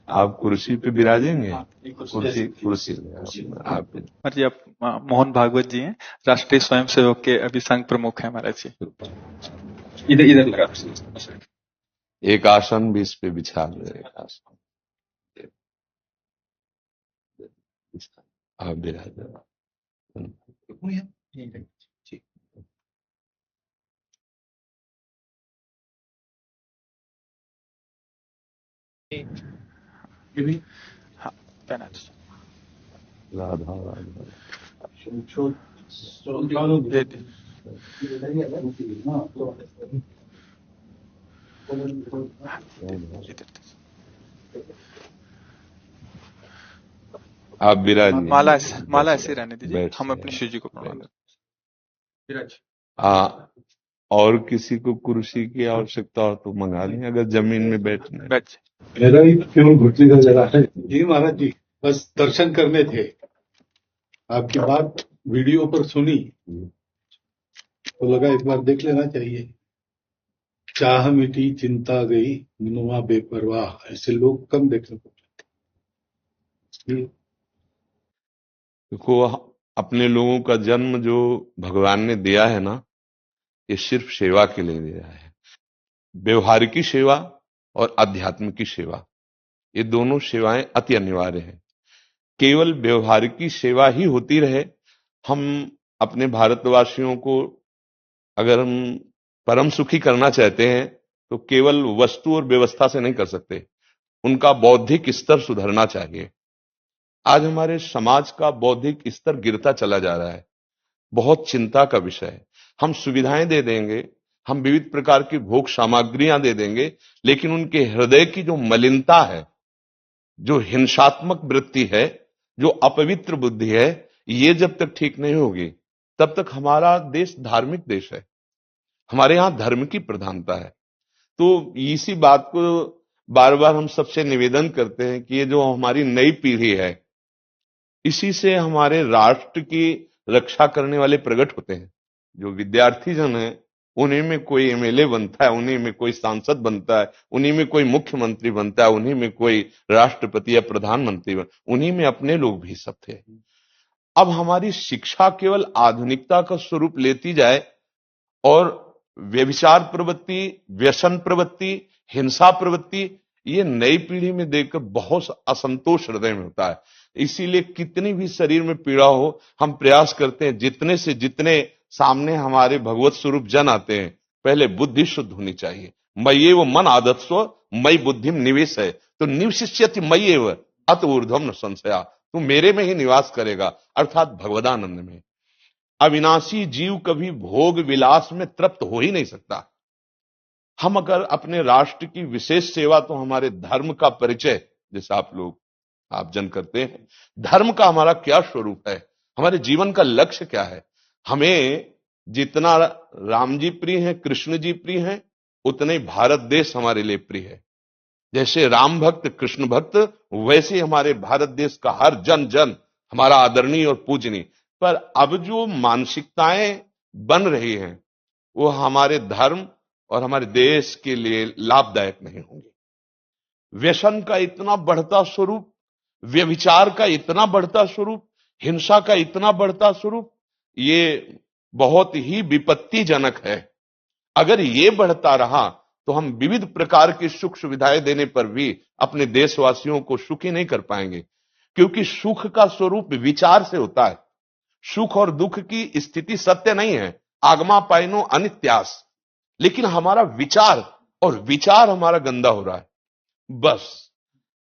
आप कुर्सी पे विराजेंगे? कुर्सी कुर्सी आप जी, आप मोहन भागवत जी हैं, राष्ट्रीय स्वयंसेवक के अभी संघ प्रमुख हैं महाराज जी। इधर लगा। एक आसन भी इस पे बिछा दे, एक आसन आप विराजे। हाँ, पहना दो। राधा राधा दे दे। इधर दे। आप विराजिए। माला ऐसे रहने दीजिए, बैठ हम से अपनी शिव जी को प्रणाम करें। और किसी को कुर्सी की आवश्यकता हो तो मंगा लें, अगर जमीन में बैठना है। बैठ मेरा ही केवल घुटने का जगह है जी महाराज जी, बस दर्शन करने थे। आपकी बात वीडियो पर सुनी तो लगा एक बार देख लेना चाहिए। चाह मिटी चिंता गई मनुआ बेपरवाह, ऐसे लोग कम देखने को मिलते। देखो, अपने लोगों का जन्म जो भगवान ने दिया है ना, ये सिर्फ सेवा के लिए दिया है। व्यवहारिकी सेवा और आध्यात्म की सेवा, ये दोनों सेवाएं अति अनिवार्य हैं। केवल व्यवहारिकी सेवा ही होती रहे, हम अपने भारतवासियों को अगर हम परम सुखी करना चाहते हैं तो केवल वस्तु और व्यवस्था से नहीं कर सकते, उनका बौद्धिक स्तर सुधरना चाहिए। आज हमारे समाज का बौद्धिक स्तर गिरता चला जा रहा है, बहुत चिंता का विषय है। हम सुविधाएं दे देंगे, हम विविध प्रकार की भोग सामग्रियां दे देंगे, लेकिन उनके हृदय की जो मलिनता है, जो हिंसात्मक वृत्ति है, जो अपवित्र बुद्धि है, ये जब तक ठीक नहीं होगी तब तक हमारा देश धार्मिक देश है, हमारे यहां धर्म की प्रधानता है। तो इसी बात को बार बार हम सबसे निवेदन करते हैं कि ये जो हमारी नई पीढ़ी है, इसी से हमारे राष्ट्र की रक्षा करने वाले प्रकट होते हैं। जो विद्यार्थी जन है, उन्हीं में कोई एमएलए बनता है, उन्हीं में कोई सांसद बनता है, उन्हीं में कोई मुख्यमंत्री बनता है, उन्हीं में कोई राष्ट्रपति या प्रधानमंत्री उन्हीं में अपने लोग भी सब थे। अब हमारी शिक्षा केवल आधुनिकता का स्वरूप लेती जाए और व्यभिचार प्रवृत्ति, व्यसन प्रवृत्ति, हिंसा प्रवृत्ति, ये नई पीढ़ी में देखकर बहुत असंतोष हृदय में होता है। इसीलिए कितनी भी शरीर में पीड़ा हो, हम प्रयास करते हैं जितने से जितने सामने हमारे भगवत स्वरूप जन आते हैं, पहले बुद्धि शुद्ध होनी चाहिए। मय्ये वो मन आदत्स्व मई बुद्धि निवेश है, तो निवशिष्यति मय्ये व अत ऊर्ध्वम न संशया, तू मेरे में ही निवास करेगा, अर्थात भगवदानंद में। अविनाशी जीव कभी भोग विलास में तृप्त हो ही नहीं सकता। हम अगर अपने राष्ट्र की विशेष सेवा, तो हमारे धर्म का परिचय, जैसे आप जन करते हैं, धर्म का हमारा क्या स्वरूप है, हमारे जीवन का लक्ष्य क्या है। हमें जितना राम जी प्रिय हैं, कृष्ण जी प्रिय हैं, उतने ही भारत देश हमारे लिए प्रिय है। जैसे राम भक्त, कृष्ण भक्त, वैसे हमारे भारत देश का हर जन जन हमारा आदरणीय और पूजनीय। पर अब जो मानसिकताएं बन रही हैं, वो हमारे धर्म और हमारे देश के लिए लाभदायक नहीं होंगे। व्यसन का इतना बढ़ता स्वरूप, व्यभिचार का इतना बढ़ता स्वरूप, हिंसा का इतना बढ़ता स्वरूप, ये बहुत ही विपत्तिजनक है। अगर ये बढ़ता रहा तो हम विविध प्रकार की सुख सुविधाएं देने पर भी अपने देशवासियों को सुखी नहीं कर पाएंगे, क्योंकि सुख का स्वरूप विचार से होता है। सुख और दुख की स्थिति सत्य नहीं है, आगमा पाइनो अनित्यास, लेकिन हमारा विचार, और विचार हमारा गंदा हो रहा है। बस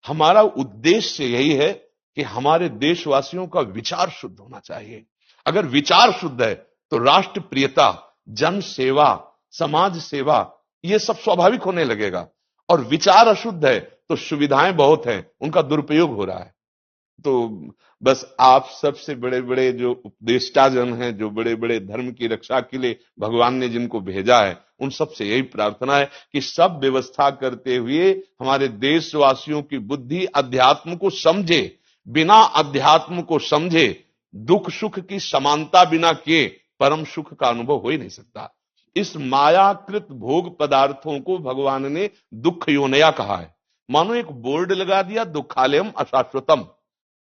हमारा उद्देश्य यही है कि हमारे देशवासियों का विचार शुद्ध होना चाहिए। अगर विचार शुद्ध है तो राष्ट्र प्रियता, जन सेवा, समाज सेवा, ये सब स्वाभाविक होने लगेगा। और विचार अशुद्ध है तो सुविधाएं बहुत हैं, उनका दुरुपयोग हो रहा है। तो बस आप सबसे बड़े बड़े जो उपदेष्टा जन हैं, जो बड़े बड़े धर्म की रक्षा के लिए भगवान ने जिनको भेजा है, उन सबसे यही प्रार्थना है कि सब व्यवस्था करते हुए हमारे देशवासियों की बुद्धि अध्यात्म को समझे। बिना अध्यात्म को समझे दुख सुख की समानता बिना किए परम सुख का अनुभव हो ही नहीं सकता। इस मायाकृत भोग पदार्थों को भगवान ने दुख योनया कहा है। मानो एक बोर्ड लगा दिया, दुखालयम अशाश्वतम।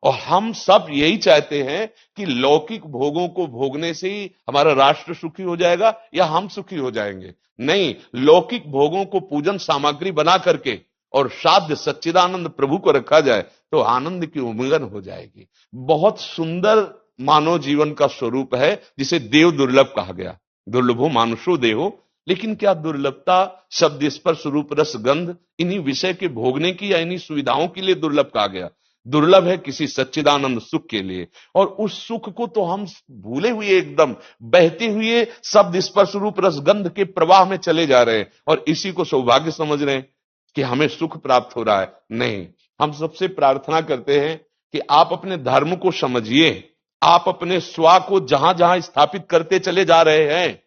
और हम सब यही चाहते हैं कि लौकिक भोगों को भोगने से ही हमारा राष्ट्र सुखी हो जाएगा या हम सुखी हो जाएंगे। नहीं, लौकिक भोगों को पूजन सामग्री बना करके और साध्य सच्चिदानंद प्रभु को रखा जाए तो आनंद की उमंगन हो जाएगी। बहुत सुंदर मानव जीवन का स्वरूप है, जिसे देव दुर्लभ कहा गया। दुर्लभो मानुषो देहो। लेकिन क्या दुर्लभता शब्द स्पर्श रूप रस गंध इन्हीं विषय के भोगने की या इन्हीं सुविधाओं के लिए दुर्लभ कहा गया? दुर्लभ है किसी सच्चिदानंद सुख के लिए। और उस सुख को तो हम भूले हुए, एकदम बहते हुए शब्द स्पर्श रूप रस गंध के प्रवाह में चले जा रहे हैं और इसी को सौभाग्य समझ रहे हैं कि हमें सुख प्राप्त हो रहा है। नहीं, हम सबसे प्रार्थना करते हैं कि आप अपने धर्म को समझिए। आप अपने स्वा को जहां जहां स्थापित करते चले जा रहे हैं,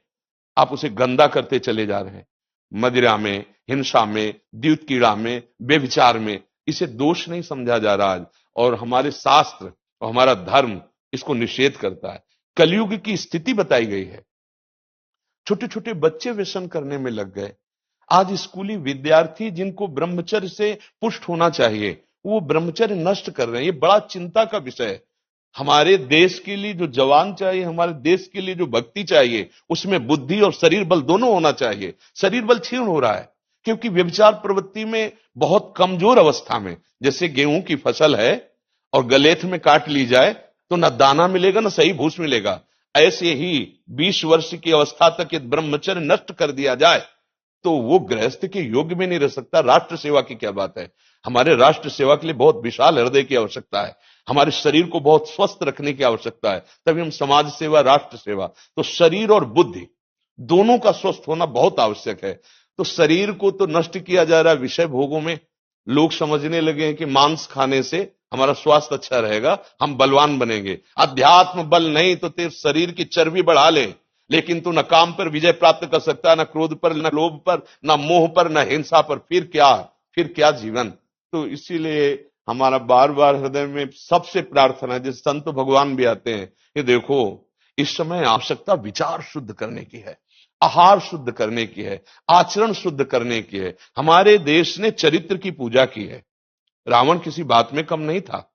आप उसे गंदा करते चले जा रहे हैं। मदिरा में, हिंसा में, द्यूत कीड़ा में, बेविचार में, इसे दोष नहीं समझा जा रहा आज। और हमारे शास्त्र और हमारा धर्म इसको निषेध करता है। कलयुग की स्थिति बताई गई है। छोटे छोटे बच्चे व्यसन करने में लग गए। आज स्कूली विद्यार्थी जिनको ब्रह्मचर्य से पुष्ट होना चाहिए, वो ब्रह्मचर्य नष्ट कर रहे हैं। ये बड़ा चिंता का विषय है। हमारे देश के लिए जो जवान चाहिए, हमारे देश के लिए जो भक्ति चाहिए, उसमें बुद्धि और शरीर बल दोनों होना चाहिए। शरीर बल क्षीण हो रहा है क्योंकि व्यभिचार प्रवृत्ति में बहुत कमजोर अवस्था में, जैसे गेहूं की फसल है और गलेथ में काट ली जाए तो न दाना मिलेगा न सही भूस मिलेगा, ऐसे ही 20 वर्ष की अवस्था तक यदि ब्रह्मचर्य नष्ट कर दिया जाए तो वो गृहस्थ के योग्य में नहीं रह सकता। राष्ट्र सेवा की क्या बात है। हमारे राष्ट्र सेवा के लिए बहुत विशाल हृदय की आवश्यकता है। हमारे शरीर को बहुत स्वस्थ रखने की आवश्यकता है, तभी हम समाज सेवा, राष्ट्र सेवा। तो शरीर और बुद्धि दोनों का स्वस्थ होना बहुत आवश्यक है। तो शरीर को तो नष्ट किया जा रहा है विषय भोगों में। लोग समझने लगे हैं कि मांस खाने से हमारा स्वास्थ्य अच्छा रहेगा, हम बलवान बनेंगे। अध्यात्म बल नहीं तो तेरे शरीर की चर्बी बढ़ा ले, लेकिन तू न काम पर विजय प्राप्त कर सकता, न क्रोध पर, न लोभ पर, न मोह पर, न हिंसा पर। फिर क्या जीवन। तो इसीलिए हमारा बार बार हृदय में सबसे प्रार्थना है, जिस संत भगवान भी आते हैं, ये देखो इस समय आवश्यकता विचार शुद्ध करने की है, आहार शुद्ध करने की है, आचरण शुद्ध करने की है। हमारे देश ने चरित्र की पूजा की है। रावण किसी बात में कम नहीं था।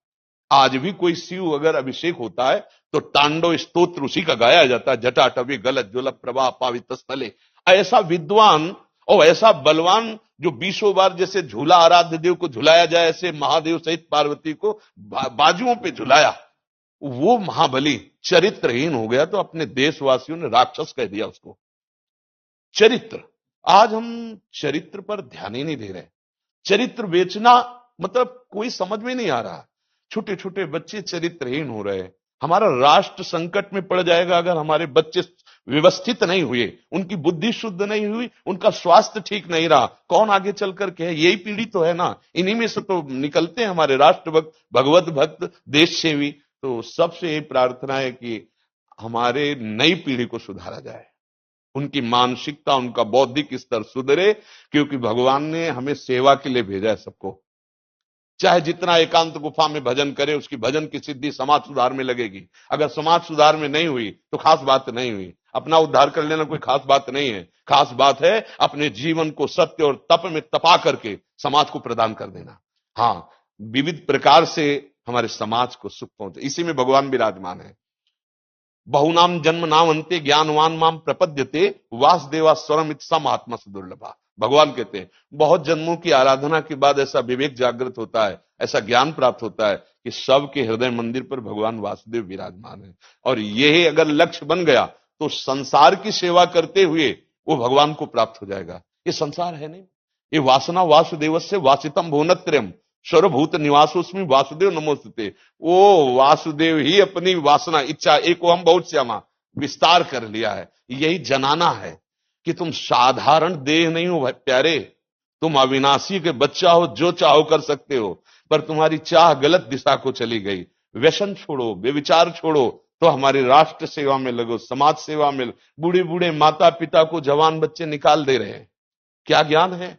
आज भी कोई शिव अगर अभिषेक होता है तो तांडव स्तोत्र उसी का गाया जाता है। जटाटवी गलत ज्वल प्रवाह पावित स्थले। ऐसा विद्वान और ऐसा बलवान जो 20 बार जैसे झूला आराध्य देव को झुलाया जाए, ऐसे महादेव सहित पार्वती को बाजुओं पे झुलाया, वो महाबली चरित्रहीन हो गया तो अपने देशवासियों ने राक्षस कह दिया उसको। चरित्र, आज हम चरित्र पर ध्यान ही नहीं दे रहे। चरित्र बेचना मतलब कोई समझ में नहीं आ रहा। छोटे छोटे बच्चे चरित्रहीन हो रहे हैं। हमारा राष्ट्र संकट में पड़ जाएगा अगर हमारे बच्चे व्यवस्थित नहीं हुए, उनकी बुद्धि शुद्ध नहीं हुई, उनका स्वास्थ्य ठीक नहीं रहा। कौन आगे चल करके है? यही पीढ़ी तो है ना, इन्हीं में से तो निकलते हैं हमारे राष्ट्र भक्त, भगवत भक्त, देश सेवी। तो सबसे ये प्रार्थना है कि हमारे नई पीढ़ी को सुधारा जाए, उनकी मानसिकता, उनका बौद्धिक स्तर सुधरे, क्योंकि भगवान ने हमें सेवा के लिए भेजा है सबको। चाहे जितना एकांत गुफा में भजन करे, उसकी भजन की सिद्धि समाज सुधार में लगेगी। अगर समाज सुधार में नहीं हुई तो खास बात नहीं हुई। अपना उद्धार कर लेना कोई खास बात नहीं है। खास बात है अपने जीवन को सत्य और तप में तपा करके समाज को प्रदान कर देना। हाँ, विविध प्रकार से हमारे समाज को सुख पहुंचे, इसी में भगवान विराजमान है। बहुनाम जन्म नाम अंते ज्ञानवान माम प्रपद्यते वासुदेवा स्वरमित सम आत्मा से दुर्लभा। भगवान कहते हैं बहुत जन्मों की आराधना के बाद ऐसा विवेक जागृत होता है, ऐसा ज्ञान प्राप्त होता है कि सबके हृदय मंदिर पर भगवान वासुदेव विराजमान है। और यही अगर लक्ष्य बन गया तो संसार की सेवा करते हुए वो भगवान को प्राप्त हो जाएगा। ये संसार है नहीं, ये वासना वासुदेवस्य वासितम भुवनत्रयम् सर्वभूत निवासोस्मि वासुदेव नमोस्तुते। वो वासुदेव ही अपनी वासना, इच्छा, एको हम बहुत श्यामा विस्तार कर लिया है। यही जनाना है कि तुम साधारण देह नहीं हो प्यारे, तुम अविनाशी के बच्चा हो, जो चाहो कर सकते हो। पर तुम्हारी चाह गलत दिशा को चली गई। व्यसन छोड़ो, बेविचार छोड़ो, तो हमारी राष्ट्र सेवा में लगो, समाज सेवा में। बूढ़े बूढ़े माता पिता को जवान बच्चे निकाल दे रहे हैं। क्या ज्ञान है?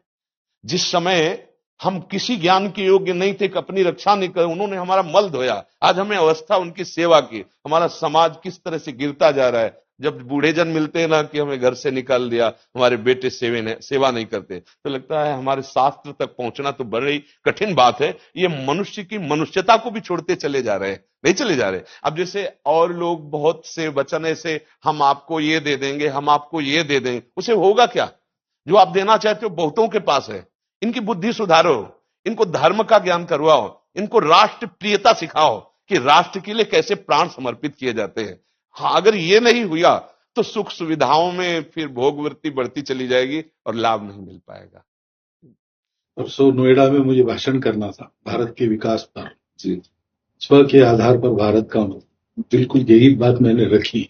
जिस समय हम किसी ज्ञान के योग्य नहीं थे कि अपनी रक्षा नहीं कर, उन्होंने हमारा मल धोया। आज हमें अवस्था उनकी सेवा की। हमारा समाज किस तरह से गिरता जा रहा है। जब बूढ़े जन मिलते हैं ना कि हमें घर से निकाल दिया, हमारे बेटे सेवा नहीं करते, तो लगता है हमारे शास्त्र तक पहुंचना तो बड़ी कठिन बात है। ये मनुष्य की मनुष्यता को भी छोड़ते चले जा रहे हैं, नहीं चले जा रहे। अब जैसे और लोग बहुत से वचन ऐसे, हम आपको ये दे देंगे, हम आपको ये दे देंगे, उसे होगा क्या? जो आप देना चाहते हो बहुतों के पास है। इनकी बुद्धि सुधारो, इनको धर्म का ज्ञान करवाओ, इनको राष्ट्र प्रियता सिखाओ कि राष्ट्र के लिए कैसे प्राण समर्पित किए जाते हैं। हाँ, अगर ये नहीं हुआ तो सुख सुविधाओं में फिर भोगवृत्ति बढ़ती चली जाएगी और लाभ नहीं मिल पाएगा। परसों नोएडा में मुझे भाषण करना था भारत के विकास पर। स्व के आधार पर भारत का, बिल्कुल यही बात मैंने रखी।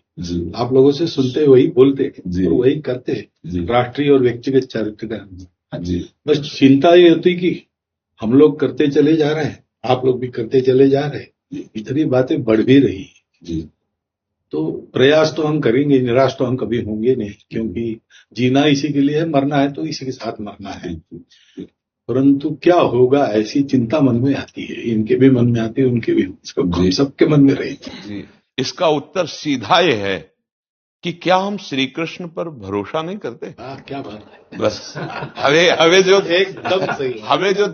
आप लोगों से सुनते वही बोलते और वही करते, राष्ट्रीय और व्यक्तिगत चरित्र का। बस चिंता ये होती कि हम लोग करते चले जा रहे हैं, आप लोग भी करते चले जा रहे हैं, इतनी बातें बढ़ भी रही है। तो प्रयास तो हम करेंगे, निराश तो हम कभी होंगे नहीं, क्योंकि जीना इसी के लिए है, मरना है तो इसी के साथ मरना है। परंतु क्या होगा, ऐसी चिंता मन में आती है, इनके भी मन में आती है, उनके भी, हम सबके मन में रहेगी। इसका उत्तर सीधा ये है कि क्या हम श्री कृष्ण पर भरोसा नहीं करते? क्या बात है, बस हमें जो एकदम सही, हमें जो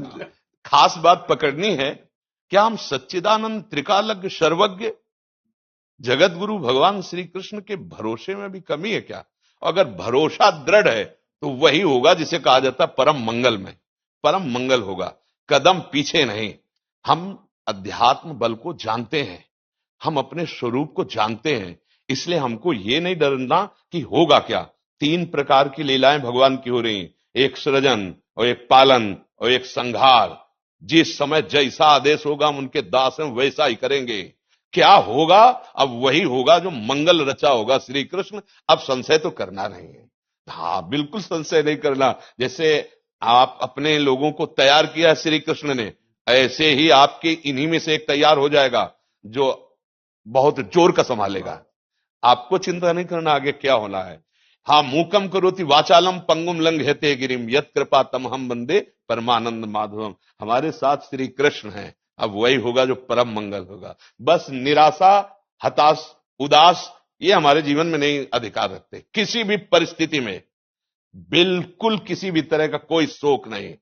खास बात पकड़नी है, क्या हम सच्चिदानंद त्रिकालज्ञ सर्वज्ञ जगत गुरु भगवान श्री कृष्ण के भरोसे में भी कमी है क्या? अगर भरोसा दृढ़ है तो वही होगा जिसे कहा जाता है परम मंगल में, परम मंगल होगा, कदम पीछे नहीं। हम अध्यात्म बल को जानते हैं, हम अपने स्वरूप को जानते हैं, इसलिए हमको ये नहीं डरना कि होगा क्या। 3 प्रकार की लीलाएं भगवान की हो रही, एक सृजन और एक पालन और एक संहार। जिस समय जैसा आदेश होगा हम उनके दास हैं, वैसा ही करेंगे। क्या होगा? अब वही होगा जो मंगल रचा होगा श्री कृष्ण। अब संशय तो करना नहीं है, हाँ बिल्कुल संशय नहीं करना। जैसे आप अपने लोगों को तैयार किया श्री कृष्ण ने, ऐसे ही आपके इन्हीं में से एक तैयार हो जाएगा जो बहुत जोर का संभालेगा। आपको चिंता नहीं करना आगे क्या होना है। हाँ, मूकम करोति वाचालम पंगुम लंघयते गिरिम यत् कृपा तमहम वंदे परमानंद माधवम। हमारे साथ श्री कृष्ण हैं, अब वही होगा जो परम मंगल होगा। बस निराशा, हताश, उदास ये हमारे जीवन में नहीं अधिकार रखते। किसी भी परिस्थिति में बिल्कुल किसी भी तरह का कोई शोक नहीं,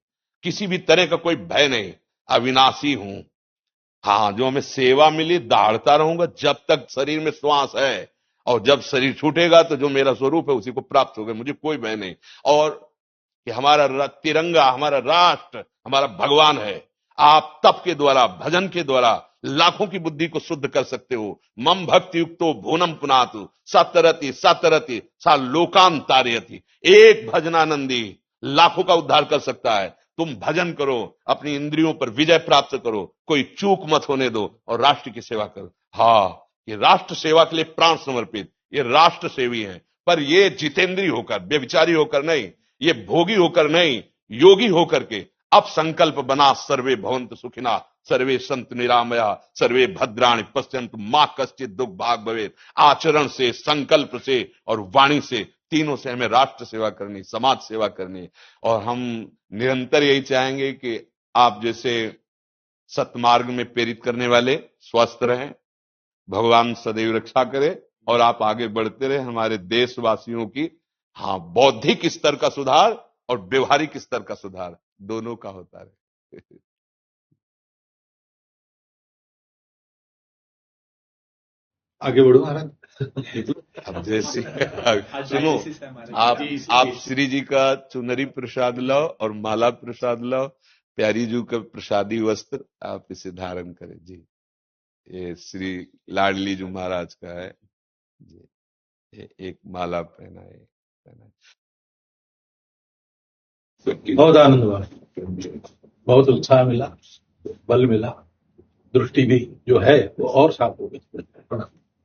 किसी भी तरह का कोई भय नहीं। अविनाशी हूं, हाँ जो हमें सेवा मिली दहाड़ता रहूंगा जब तक शरीर में श्वास है, और जब शरीर छूटेगा तो जो मेरा स्वरूप है उसी को प्राप्त होगा, मुझे कोई भय नहीं। और कि हमारा तिरंगा, हमारा राष्ट्र, हमारा भगवान है। आप तप के द्वारा, भजन के द्वारा लाखों की बुद्धि को शुद्ध कर सकते हो। मम भक्ति युक्तो भुवनम पुनातु सतरति सतरति सा लोकान तारयति। एक भजनानंदी लाखों का उद्धार कर सकता है। तुम भजन करो, अपनी इंद्रियों पर विजय प्राप्त करो, कोई चूक मत होने दो और राष्ट्र की सेवा करो। हाँ, ये राष्ट्र सेवा के लिए प्राण समर्पित, ये राष्ट्र सेवी हैं, पर ये जितेंद्रीय होकर, व्यभिचारी होकर नहीं, ये भोगी होकर नहीं, योगी होकर के अब संकल्प बना, सर्वे भवन्तु सुखिना, सर्वे संतु निरामया, सर्वे भद्राणि पश्यन्तु मां कश्चित् दुख भाग भवेत्। आचरण से, संकल्प से और वाणी से, तीनों से हमें राष्ट्र सेवा करनी, समाज सेवा करनी। और हम निरंतर यही चाहेंगे कि आप जैसे सतमार्ग में प्रेरित करने वाले स्वस्थ रहें, भगवान सदैव रक्षा करे और आप आगे बढ़ते रहे। हमारे देशवासियों की हाँ बौद्धिक स्तर का सुधार और व्यवहारिक स्तर का सुधार दोनों का होता रहे। आगे बढ़ो महाराज। अब जैसे सुनो, आप श्री जी का चुनरी प्रसाद लाओ और माला प्रसाद लाओ, प्यारी जी का प्रसादी वस्त्र आप इसे धारण करें जी। ये श्री लाडली जी महाराज का है जी, एक माला पहनाए। बहुत आनंद हुआ, बहुत उत्साह मिला, बल मिला, दृष्टि भी जो है वो और साफ हो गई।